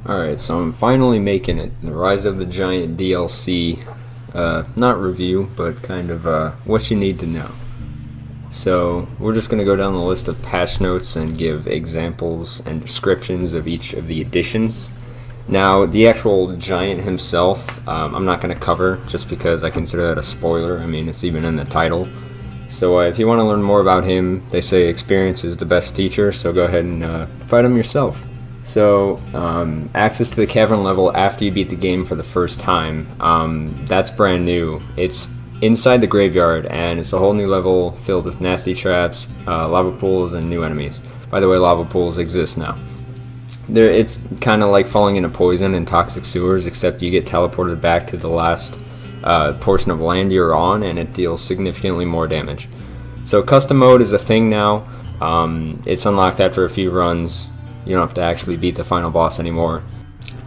Alright, so I'm finally making it. The Rise of the Giant DLC, not review, but kind of what you need to know. So we're just going to go down the list of patch notes and give examples and descriptions of each of the additions. Now, the actual giant himself, I'm not going to cover just because I consider that a spoiler. I mean, it's even in the title. So if you want to learn more about him, they say experience is the best teacher, so go ahead and fight him yourself. So, access to the cavern level after you beat the game for the first time, that's brand new. It's inside the graveyard, and it's a whole new level filled with nasty traps, lava pools, and new enemies. By the way, lava pools exist now. It's kind of like falling into poison and toxic sewers, except you get teleported back to the last portion of land you're on, and it deals significantly more damage. So custom mode is a thing now. It's unlocked after a few runs. You don't have to actually beat the final boss anymore.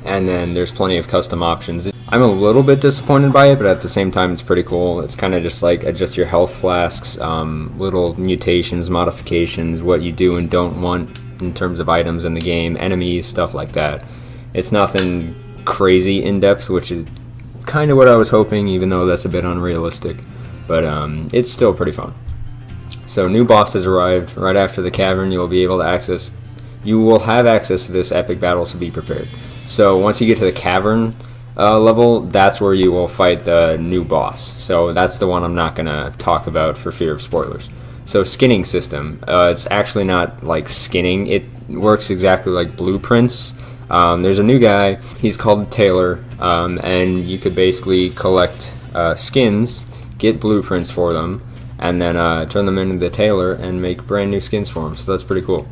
And then there's plenty of custom options. I'm a little bit disappointed by it, but at the same time it's pretty cool. It's kind of just like adjust your health flasks, little mutations, modifications, what you do and don't want in terms of items in the game, enemies, stuff like that. It's nothing crazy in-depth, which is kind of what I was hoping, even though that's a bit unrealistic. But it's still pretty fun. So new boss has arrived. Right after the cavern, you'll be able to access... You will have access to this epic battle, so be prepared. So once you get to the cavern level, that's where you will fight the new boss. So that's the one I'm not going to talk about for fear of spoilers. So skinning system. It's actually not like skinning. It works exactly like blueprints. There's a new guy. He's called Taylor, and you could basically collect skins, get blueprints for them, and then turn them into the Taylor and make brand new skins for them. So that's pretty cool.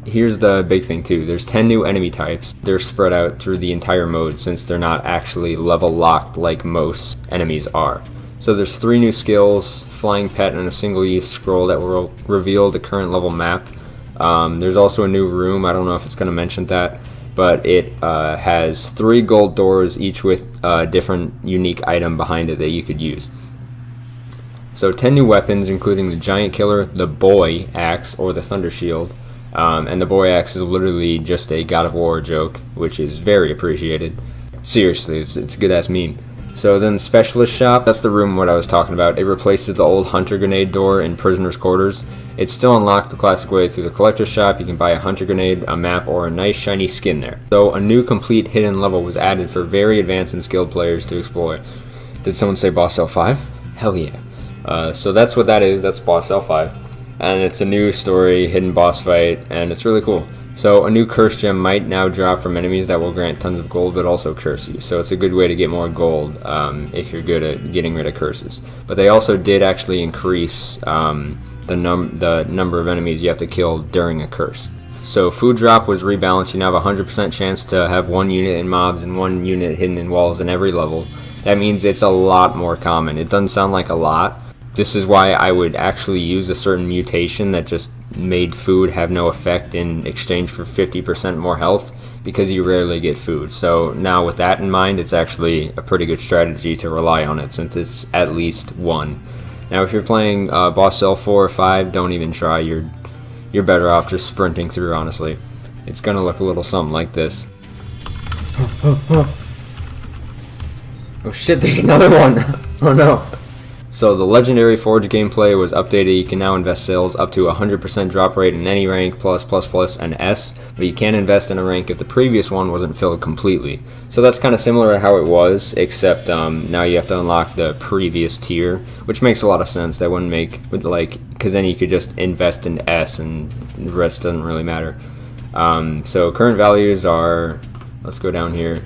Here's the big thing too, there's 10 new enemy types. They're spread out through the entire mode since they're not actually level locked like most enemies are. So there's 3 new skills, Flying Pet and a single use scroll that will reveal the current level map. There's also a new room, I don't know if it's going to mention that, but it has 3 gold doors, each with a different unique item behind it that you could use. So 10 new weapons, including the Giant Killer, the Boy Axe, or the Thunder Shield. And the Boy Axe is literally just a God of War joke, which is very appreciated. Seriously, it's a good-ass meme. So then the Specialist Shop, that's the room what I was talking about. It replaces the old Hunter Grenade door in Prisoner's Quarters. It's still unlocked the classic way through the Collector's Shop. You can buy a Hunter Grenade, a map, or a nice shiny skin there. So a new complete hidden level was added for very advanced and skilled players to explore. Did someone say Boss Cell 5? Hell yeah. So that's what that is. That's Boss Cell 5. And it's a new story, hidden boss fight, and it's really cool. So a new curse gem might now drop from enemies that will grant tons of gold, but also curse you. So it's a good way to get more gold if you're good at getting rid of curses. But they also did actually increase the number of enemies you have to kill during a curse. So food drop was rebalanced. You now have a 100% chance to have 1 unit in mobs and 1 unit hidden in walls in every level. That means it's a lot more common. It doesn't sound like a lot. This is why I would actually use a certain mutation that just made food have no effect in exchange for 50% more health, because you rarely get food. So now with that in mind, it's actually a pretty good strategy to rely on it, since it's at least 1. Now if you're playing Boss Cell 4 or 5, don't even try. You're better off just sprinting through, honestly. It's gonna look a little something like this. Oh shit, there's another one! Oh no! So the Legendary Forge gameplay was updated. You can now invest sales up to 100% drop rate in any rank, plus, and S, but you can't invest in a rank if the previous one wasn't filled completely. So that's kind of similar to how it was, except now you have to unlock the previous tier, which makes a lot of sense. That wouldn't make, because then you could just invest in S and the rest doesn't really matter. So current values are, let's go down here.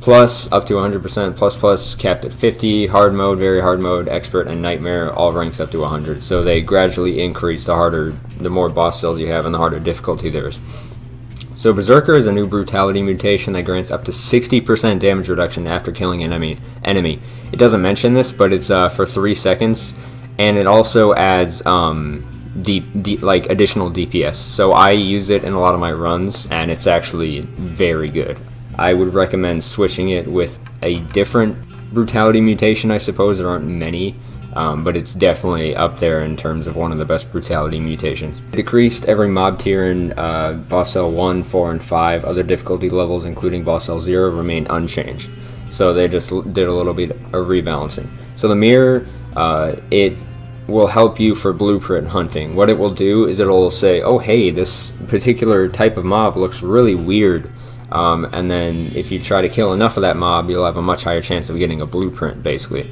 Plus, up to 100%, plus, capped at 50, hard mode, very hard mode, expert, and nightmare, all ranks up to 100. So they gradually increase the more boss cells you have and the harder difficulty there is. So Berserker is a new brutality mutation that grants up to 60% damage reduction after killing an enemy. It doesn't mention this, but it's for 3 seconds, and it also adds additional DPS. So I use it in a lot of my runs, and it's actually very good. I would recommend switching it with a different brutality mutation. I suppose there aren't many, but it's definitely up there in terms of one of the best brutality mutations. Decreased every mob tier in boss cell 1, 4, and 5. Other difficulty levels, including boss cell 0, remain unchanged. So they just did a little bit of rebalancing. So the mirror, it will help you for blueprint hunting. What it will do is it'll say, oh hey, this particular type of mob looks really weird. And then if you try to kill enough of that mob, you'll have a much higher chance of getting a blueprint, basically.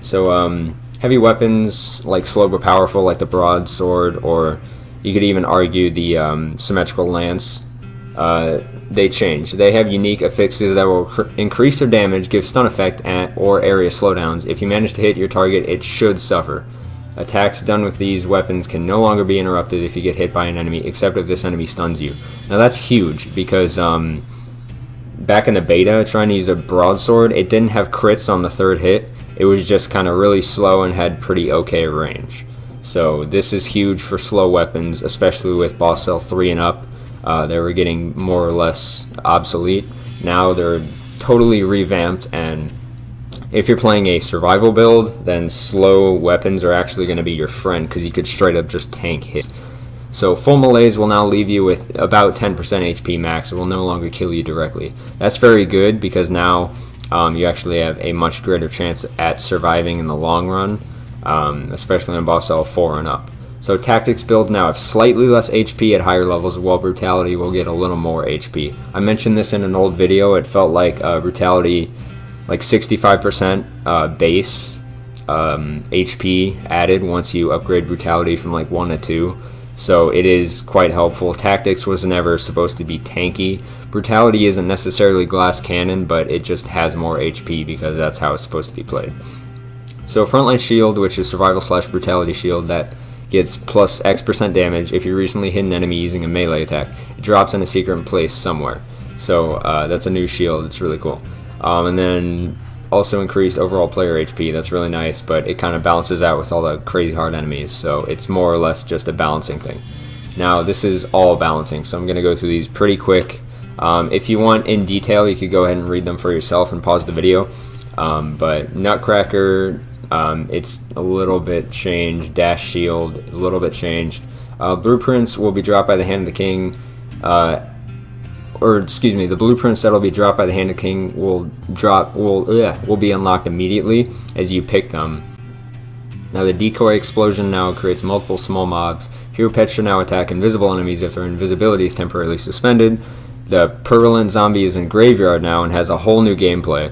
So heavy weapons, like slow but powerful, like the broadsword, or you could even argue the symmetrical lance, they change. They have unique affixes that will increase their damage, give stun effect, or area slowdowns. If you manage to hit your target, it should suffer. Attacks done with these weapons can no longer be interrupted if you get hit by an enemy, except if this enemy stuns you. Now that's huge, because back in the beta, trying to use a broadsword, it didn't have crits on the third hit. It was just kind of really slow and had pretty okay range. So this is huge for slow weapons, especially with boss cell 3 and up. They were getting more or less obsolete. Now they're totally revamped, and if you're playing a survival build, then slow weapons are actually going to be your friend, because you could straight up just tank hit. So full melees will now leave you with about 10% HP max. It will no longer kill you directly. That's very good, because now you actually have a much greater chance at surviving in the long run, especially on boss cell 4 and up. So tactics build now have slightly less HP at higher levels, while brutality will get a little more HP. I mentioned this in an old video. It felt like brutality, like 65% base HP added once you upgrade brutality from like 1 to 2. So it is quite helpful. Tactics was never supposed to be tanky. Brutality isn't necessarily glass cannon, but it just has more HP because that's how it's supposed to be played. So frontline shield, which is survival / brutality shield, that gets plus X% damage if you recently hit an enemy using a melee attack. It drops in a secret place somewhere. So that's a new shield. It's really cool. And then also increased overall player HP. That's really nice, but it kind of balances out with all the crazy hard enemies, so it's more or less just a balancing thing. Now this is all balancing, so I'm going to go through these pretty quick. If you want in detail, you could go ahead and read them for yourself and pause the video. But Nutcracker, it's a little bit changed. Dash Shield, a little bit changed. Blueprints will be dropped by the hand of the king. The blueprints that'll be dropped by the hand of the king will be unlocked immediately as you pick them. Now the decoy explosion now creates multiple small mobs. Hero pets should now attack invisible enemies if their invisibility is temporarily suspended. The purulent zombie is in graveyard now and has a whole new gameplay.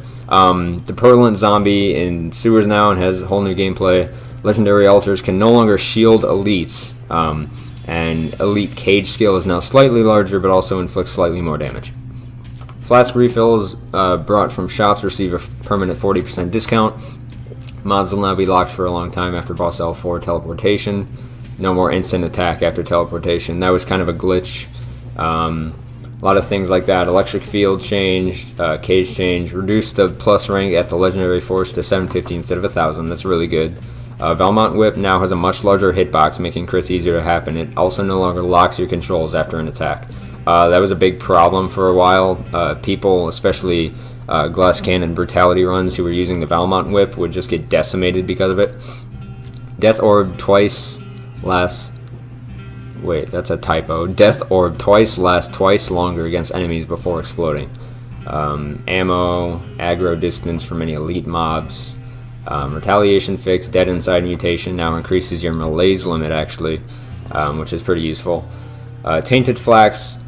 The purulent zombie in sewers now and has a whole new gameplay. Legendary altars can no longer shield elites. And elite cage skill is now slightly larger, but also inflicts slightly more damage. Flask refills brought from shops receive a permanent 40% discount. Mobs will now be locked for a long time after boss L4 teleportation. No more instant attack after teleportation. That was kind of a glitch. A lot of things like that. Electric field changed, cage change, reduced the plus rank at the legendary force to 750 instead of 1000. That's really good. Valmont Whip now has a much larger hitbox, making crits easier to happen. It also no longer locks your controls after an attack. That was a big problem for a while. People, especially glass cannon brutality runs who were using the Valmont Whip, would just get decimated because of it. Death Orb twice lasts... Wait, that's a typo. Death Orb lasts twice longer against enemies before exploding. Ammo, aggro distance for many elite mobs. Retaliation fix, dead inside mutation now increases your melee's limit actually, which is pretty useful. Tainted Flask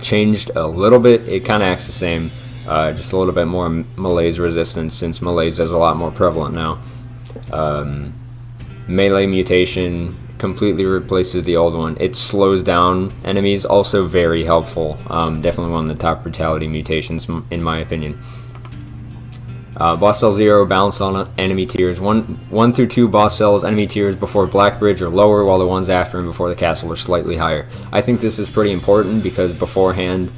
changed a little bit. It kind of acts the same, just a little bit more melee's resistance since melee's is a lot more prevalent now. Melee mutation completely replaces the old one. It slows down enemies, also very helpful. Definitely one of the top brutality mutations in my opinion. Boss Cell 0 balanced on enemy tiers. 1 through 2 boss cells enemy tiers before Black Bridge are lower, while the ones after and before the castle are slightly higher. I think this is pretty important because beforehand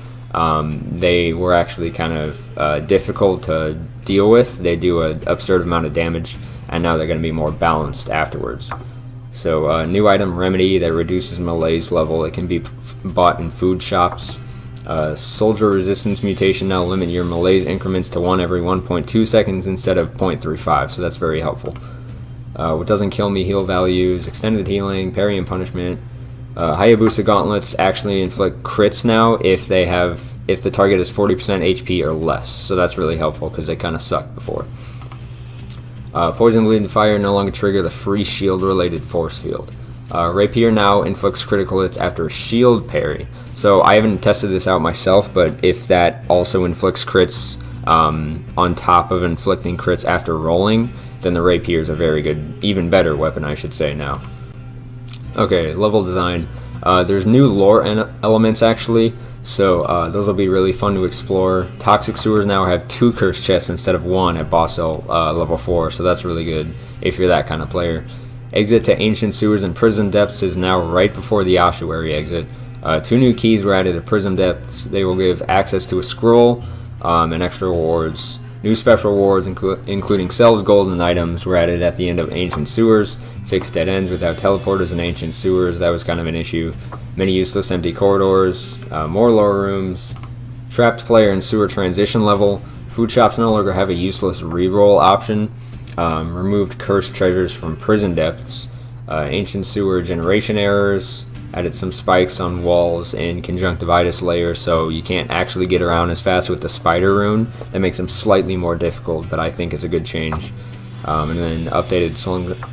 they were actually kind of difficult to deal with. They do an absurd amount of damage, and now they're going to be more balanced afterwards. So new item Remedy that reduces melee's level. It can be bought in food shops. Soldier resistance mutation now limit your malaise increments to 1 every 1.2 seconds instead of 0.35, so that's very helpful. What doesn't kill me heal values, extended healing, parry and punishment. Hayabusa gauntlets actually inflict crits now if the target is 40% HP or less, so that's really helpful because they kind of sucked before. Poison, bleed, and fire no longer trigger the free shield related force field. Rapier now inflicts critical hits after a shield parry. So I haven't tested this out myself, but if that also inflicts crits on top of inflicting crits after rolling, then the rapier is a very good, even better weapon, I should say now. Okay, level design. There's new lore elements actually, so those will be really fun to explore. Toxic sewers now have 2 curse chests instead of 1 at boss cell level 4, so that's really good if you're that kind of player. Exit to ancient sewers and prison depths is now right before the ossuary exit. 2 new keys were added to prison depths. They will give access to a scroll and extra rewards. New special rewards, including cells, gold, and items, were added at the end of ancient sewers. Fixed dead ends without teleporters in ancient sewers, that was kind of an issue. Many useless empty corridors, more lower rooms. Trapped player in sewer transition level. Food shops no longer have a useless reroll option. Removed cursed treasures from prison depths. Ancient sewer generation errors. Added some spikes on walls in conjunctivitis layers, so you can't actually get around as fast with the spider rune. That makes them slightly more difficult, but I think it's a good change. And then updated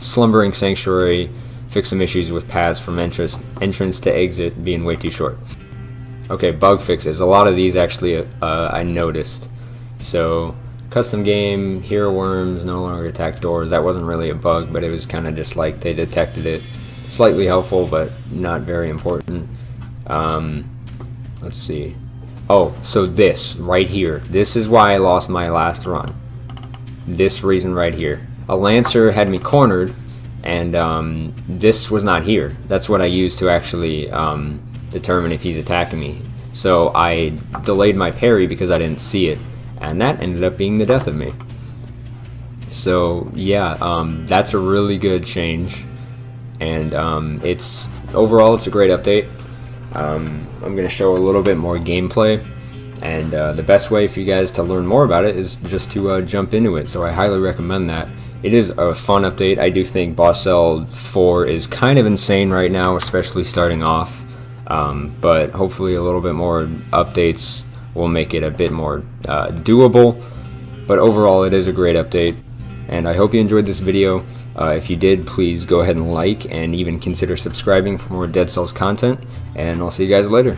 slumbering sanctuary. Fixed some issues with paths from entrance to exit being way too short. Okay, bug fixes. A lot of these actually I noticed. So custom game, hero worms no longer attack doors. That wasn't really a bug, but it was kind of just like they detected it. Slightly helpful, but not very important. Let's see. Oh, so this right here. This is why I lost my last run. This reason right here. A Lancer had me cornered, and this was not here. That's what I used to actually determine if he's attacking me. So I delayed my parry because I didn't see it, and that ended up being the death of me. So yeah, that's a really good change. And overall it's a great update. I'm going to show a little bit more gameplay, and the best way for you guys to learn more about it is just to jump into it, so I highly recommend that. It is a fun update. I do think Boss Cell 4 is kind of insane right now, especially starting off, but hopefully a little bit more updates will make it a bit more doable. But overall it is a great update, and I hope you enjoyed this video. If you did, please go ahead and like and even consider subscribing for more Dead Cells content, and I'll see you guys later.